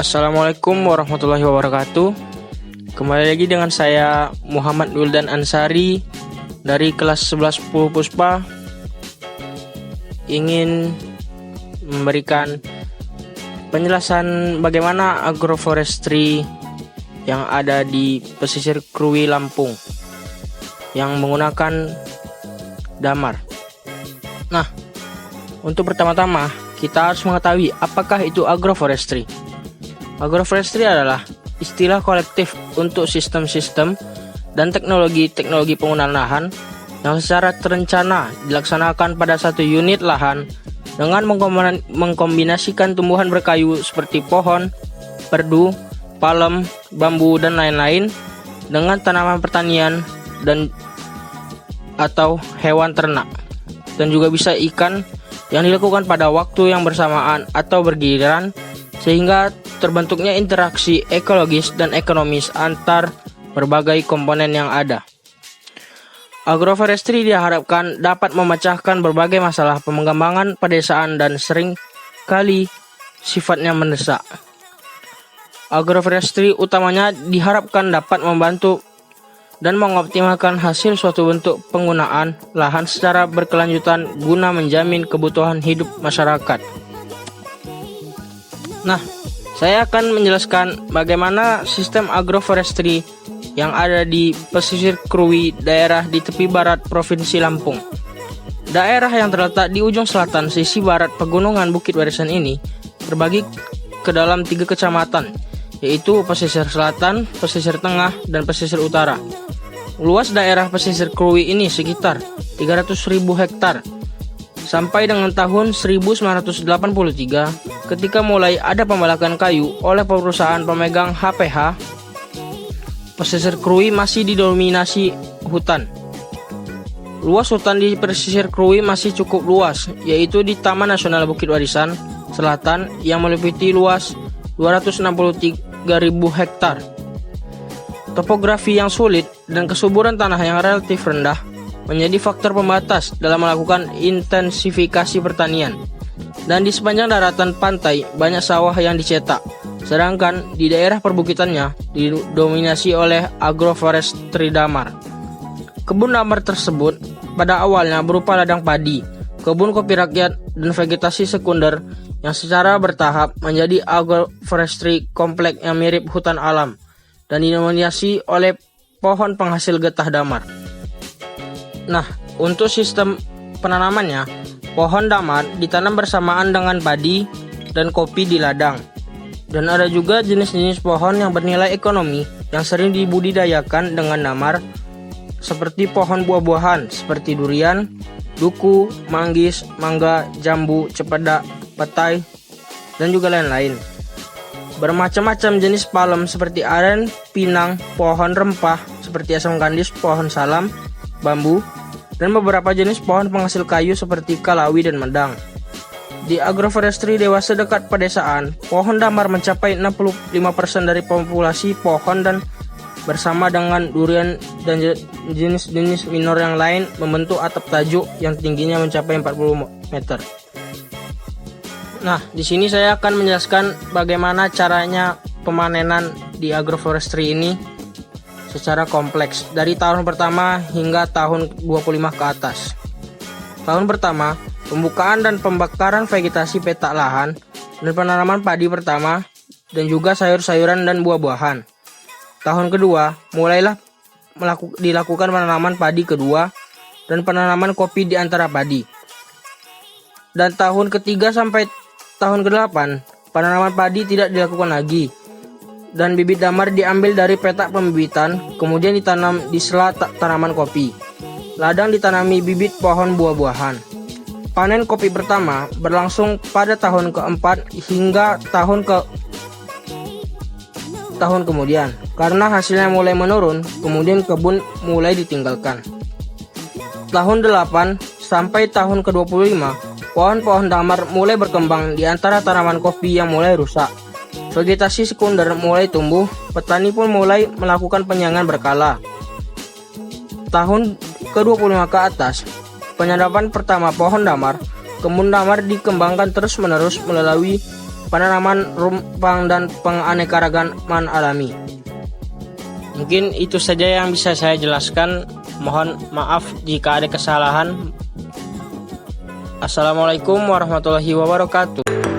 Assalamualaikum warahmatullahi wabarakatuh. Kembali lagi dengan saya Muhammad Wildan Ansari dari kelas 11 Puspa. Ingin memberikan penjelasan bagaimana agroforestry yang ada di pesisir Krui Lampung yang menggunakan damar. Nah, untuk pertama-tama kita harus mengetahui apakah itu agroforestry. Agroforestry adalah istilah kolektif untuk sistem-sistem dan teknologi penggunaan lahan yang secara terencana dilaksanakan pada satu unit lahan dengan mengkombinasikan tumbuhan berkayu seperti pohon, perdu, palem, bambu, dan lain-lain dengan tanaman pertanian dan atau hewan ternak, dan juga bisa ikan yang dilakukan pada waktu yang bersamaan atau bergiliran, sehingga terbentuknya interaksi ekologis dan ekonomis antar berbagai komponen yang ada. Agroforestry diharapkan dapat memecahkan berbagai masalah pengembangan pedesaan dan sering kali sifatnya mendesak. Agroforestry utamanya diharapkan dapat membantu dan mengoptimalkan hasil suatu bentuk penggunaan lahan secara berkelanjutan guna menjamin kebutuhan hidup masyarakat. Nah, saya akan menjelaskan bagaimana sistem agroforestry yang ada di pesisir Krui, daerah di tepi barat Provinsi Lampung. Daerah yang terletak di ujung selatan sisi barat pegunungan Bukit Barisan ini terbagi ke dalam 3 kecamatan, yaitu pesisir selatan, pesisir tengah, dan pesisir utara. Luas daerah pesisir Krui ini sekitar 300.000 hektar. Sampai dengan tahun 1983, ketika mulai ada pembalakan kayu oleh perusahaan pemegang HPH, pesisir Krui masih didominasi hutan. Luas hutan di pesisir Krui masih cukup luas, yaitu di Taman Nasional Bukit Barisan Selatan yang meliputi luas 263.000 hektar. Topografi yang sulit dan kesuburan tanah yang relatif rendah menjadi faktor pembatas dalam melakukan intensifikasi pertanian. Dan di sepanjang daratan pantai banyak sawah yang dicetak, sedangkan di daerah perbukitannya didominasi oleh agroforestry damar. Kebun damar tersebut pada awalnya berupa ladang padi, kebun kopi rakyat, dan vegetasi sekunder yang secara bertahap menjadi agroforestry kompleks yang mirip hutan alam dan didominasi oleh pohon penghasil getah damar. Nah, untuk sistem penanamannya, pohon damar ditanam bersamaan dengan padi dan kopi di ladang. Dan ada juga jenis-jenis pohon yang bernilai ekonomi yang sering dibudidayakan dengan damar, seperti pohon buah-buahan seperti durian, duku, manggis, mangga, jambu, cempedak, petai, dan juga lain-lain. Bermacam-macam jenis palem seperti aren, pinang, pohon rempah seperti asam kandis, pohon salam, bambu, dan beberapa jenis pohon penghasil kayu seperti kalawi dan medang. Di agroforestry dewasa dekat pedesaan, pohon damar mencapai 65% dari populasi pohon, dan bersama dengan durian dan jenis-jenis minor yang lain membentuk atap tajuk yang tingginya mencapai 40 meter. Nah, di sini saya akan menjelaskan bagaimana caranya pemanenan di agroforestry ini secara kompleks dari tahun pertama hingga tahun 25 ke atas. Tahun pertama, pembukaan dan pembakaran vegetasi petak lahan dan penanaman padi pertama, dan juga sayur-sayuran dan buah-buahan. Tahun kedua, mulailah dilakukan penanaman padi kedua dan penanaman kopi di antara padi. Dan tahun ketiga sampai tahun ke-8, penanaman padi tidak dilakukan lagi, dan bibit damar diambil dari petak pembibitan, kemudian ditanam di sela tanaman kopi. Ladang ditanami bibit pohon buah-buahan. Panen kopi pertama berlangsung pada tahun keempat hingga tahun kemudian. Karena hasilnya mulai menurun, kemudian kebun mulai ditinggalkan. Tahun 8 sampai tahun ke-25, pohon-pohon damar mulai berkembang di antara tanaman kopi yang mulai rusak. Vegetasi sekunder mulai tumbuh, petani pun mulai melakukan penyangan berkala. Tahun ke-25 ke atas, penyadapan pertama pohon damar, kebun damar dikembangkan terus-menerus melalui penanaman rumpang dan penganeka-ragaman alami. Mungkin itu saja yang bisa saya jelaskan. Mohon maaf jika ada kesalahan. Assalamualaikum warahmatullahi wabarakatuh.